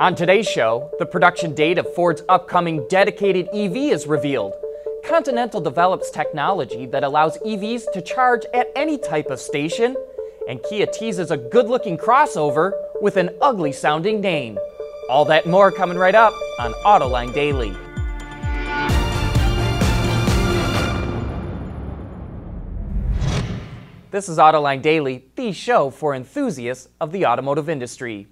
On today's show, the production date of Ford's upcoming dedicated EV is revealed. Continental develops technology that allows EVs to charge at any type of station, and Kia teases a good-looking crossover with an ugly-sounding name. All that and more coming right up on Autoline Daily. This is Autoline Daily, the show for enthusiasts of the automotive industry.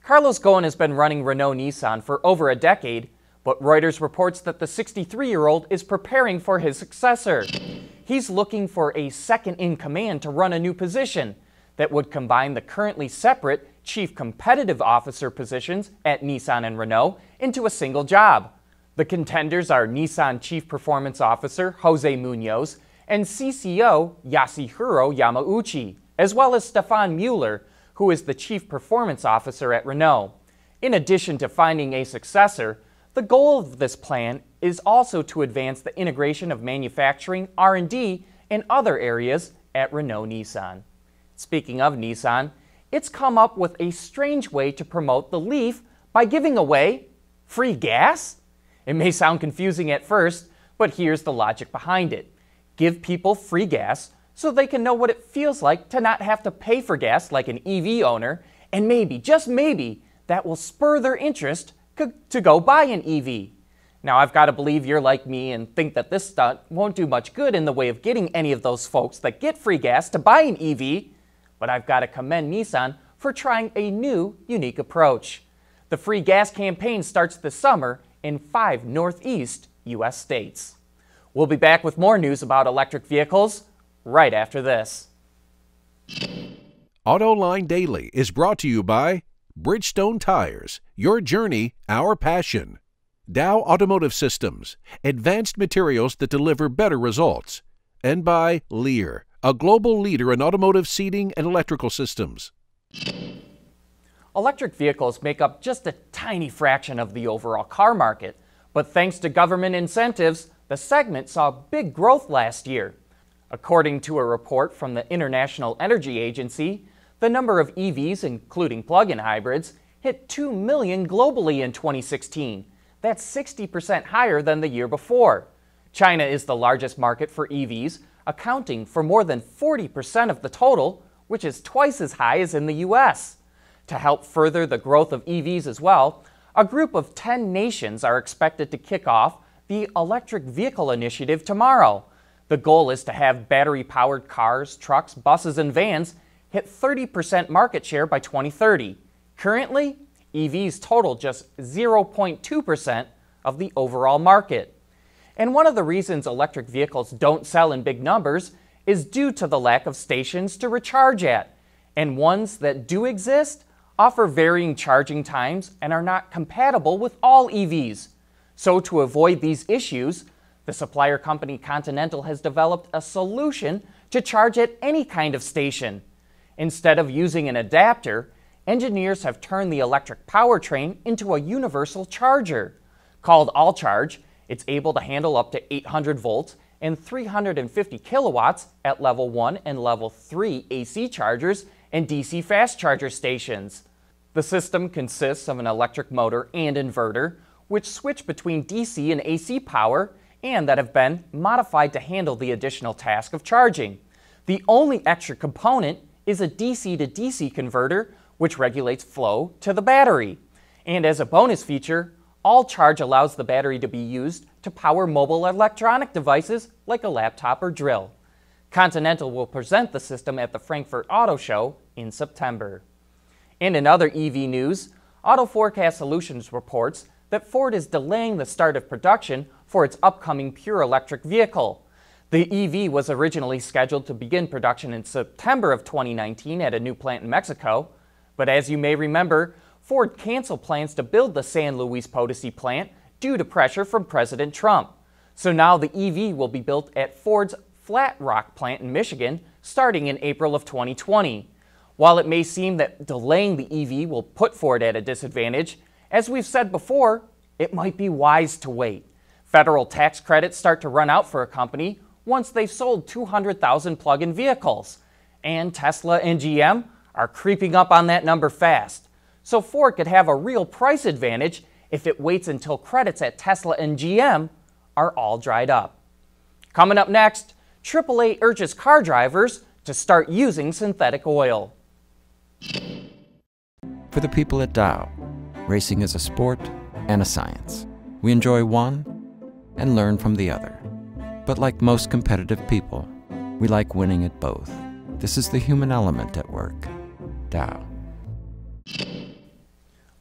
Carlos Ghosn has been running Renault Nissan for over a decade, but Reuters reports that the 63-year-old is preparing for his successor. He's looking for a second-in-command to run a new position that would combine the currently separate Chief Competitive Officer positions at Nissan and Renault into a single job. The contenders are Nissan Chief Performance Officer Jose Munoz and CCO Yasuhiro Yamauchi, as well as Stefan Mueller, who is the Chief Performance Officer at Renault. In addition to finding a successor, the goal of this plan is also to advance the integration of manufacturing, R&D, and other areas at Renault Nissan. Speaking of Nissan, it's come up with a strange way to promote the Leaf by giving away free gas? It may sound confusing at first, but here's the logic behind it. Give people free gas so they can know what it feels like to not have to pay for gas like an EV owner, and maybe, just maybe, that will spur their interest to go buy an EV. Now, I've got to believe you're like me and think that this stunt won't do much good in the way of getting any of those folks that get free gas to buy an EV, but I've got to commend Nissan for trying a new, unique approach. The free gas campaign starts this summer in 5 Northeast U.S. states. We'll be back with more news about electric vehicles right after this. Autoline Daily is brought to you by Bridgestone Tires, your journey, our passion. Dow Automotive Systems, advanced materials that deliver better results. And by Lear, a global leader in automotive seating and electrical systems. Electric vehicles make up just a tiny fraction of the overall car market, but thanks to government incentives, the segment saw big growth last year. According to a report from the International Energy Agency, the number of EVs, including plug-in hybrids, hit 2 million globally in 2016. That's 60% higher than the year before. China is the largest market for EVs, accounting for more than 40% of the total, which is twice as high as in the US. To help further the growth of EVs as well, a group of 10 nations are expected to kick off the Electric Vehicle Initiative tomorrow. The goal is to have battery-powered cars, trucks, buses, and vans hit 30% market share by 2030. Currently, EVs total just 0.2% of the overall market. And one of the reasons electric vehicles don't sell in big numbers is due to the lack of stations to recharge at, and ones that do exist offer varying charging times and are not compatible with all EVs. So to avoid these issues, the supplier company Continental has developed a solution to charge at any kind of station. Instead of using an adapter, engineers have turned the electric powertrain into a universal charger. Called All-Charge, it's able to handle up to 800 volts and 350 kilowatts at level 1 and level 3 AC chargers and DC fast charger stations. The system consists of an electric motor and inverter, which switch between DC and AC power and that have been modified to handle the additional task of charging. The only extra component is a DC to DC converter, which regulates flow to the battery. And as a bonus feature, All-Charge allows the battery to be used to power mobile electronic devices like a laptop or drill. Continental will present the system at the Frankfurt Auto Show in September. And in other EV news, Auto Forecast Solutions reports that Ford is delaying the start of production for its upcoming pure electric vehicle. The EV was originally scheduled to begin production in September of 2019 at a new plant in Mexico, but as you may remember, Ford canceled plans to build the San Luis Potosi plant due to pressure from President Trump. So now the EV will be built at Ford's Flat Rock plant in Michigan starting in April of 2020. While it may seem that delaying the EV will put Ford at a disadvantage, as we've said before, it might be wise to wait. Federal tax credits start to run out for a company once they've sold 200,000 plug-in vehicles. And Tesla and GM are creeping up on that number fast. so Ford could have a real price advantage if it waits until credits at Tesla and GM are all dried up. Coming up next, AAA urges car drivers to start using synthetic oil. For the people at Dow, racing is a sport and a science. We enjoy one and learn from the other. But like most competitive people, we like winning at both. This is the human element at work. Dow.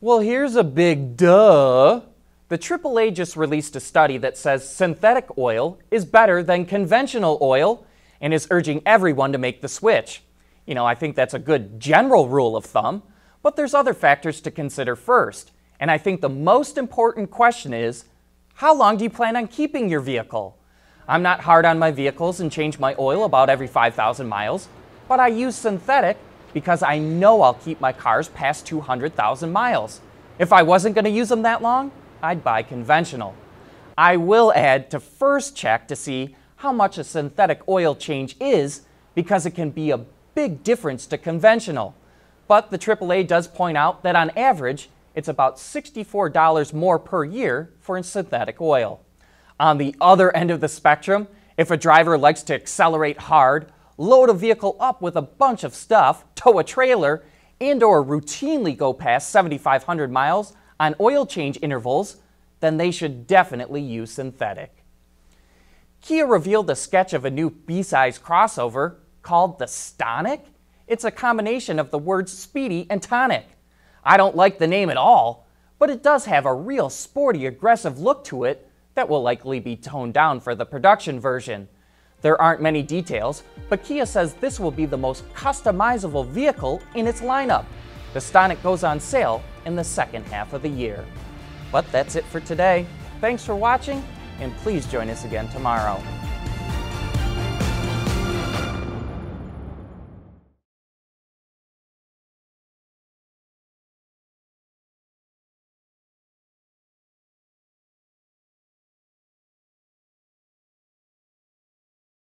Well, here's a big duh. The AAA just released a study that says synthetic oil is better than conventional oil and is urging everyone to make the switch. You know, I think that's a good general rule of thumb, but there's other factors to consider first. And I think the most important question is, how long do you plan on keeping your vehicle? I'm not hard on my vehicles and change my oil about every 5,000 miles, but I use synthetic because I know I'll keep my cars past 200,000 miles. If I wasn't going to use them that long, I'd buy conventional. I will add to first check to see how much a synthetic oil change is because it can be a big difference to conventional. But the AAA does point out that on average, it's about $64 more per year for synthetic oil. On the other end of the spectrum, if a driver likes to accelerate hard, load a vehicle up with a bunch of stuff, tow a trailer, and/or routinely go past 7,500 miles on oil change intervals, then they should definitely use synthetic. Kia revealed a sketch of a new B-size crossover called the Stonic. It's a combination of the words speedy and tonic. I don't like the name at all, but it does have a real sporty, aggressive look to it that will likely be toned down for the production version. There aren't many details, but Kia says this will be the most customizable vehicle in its lineup. The Stonic goes on sale in the second half of the year. But that's it for today. Thanks for watching, and please join us again tomorrow.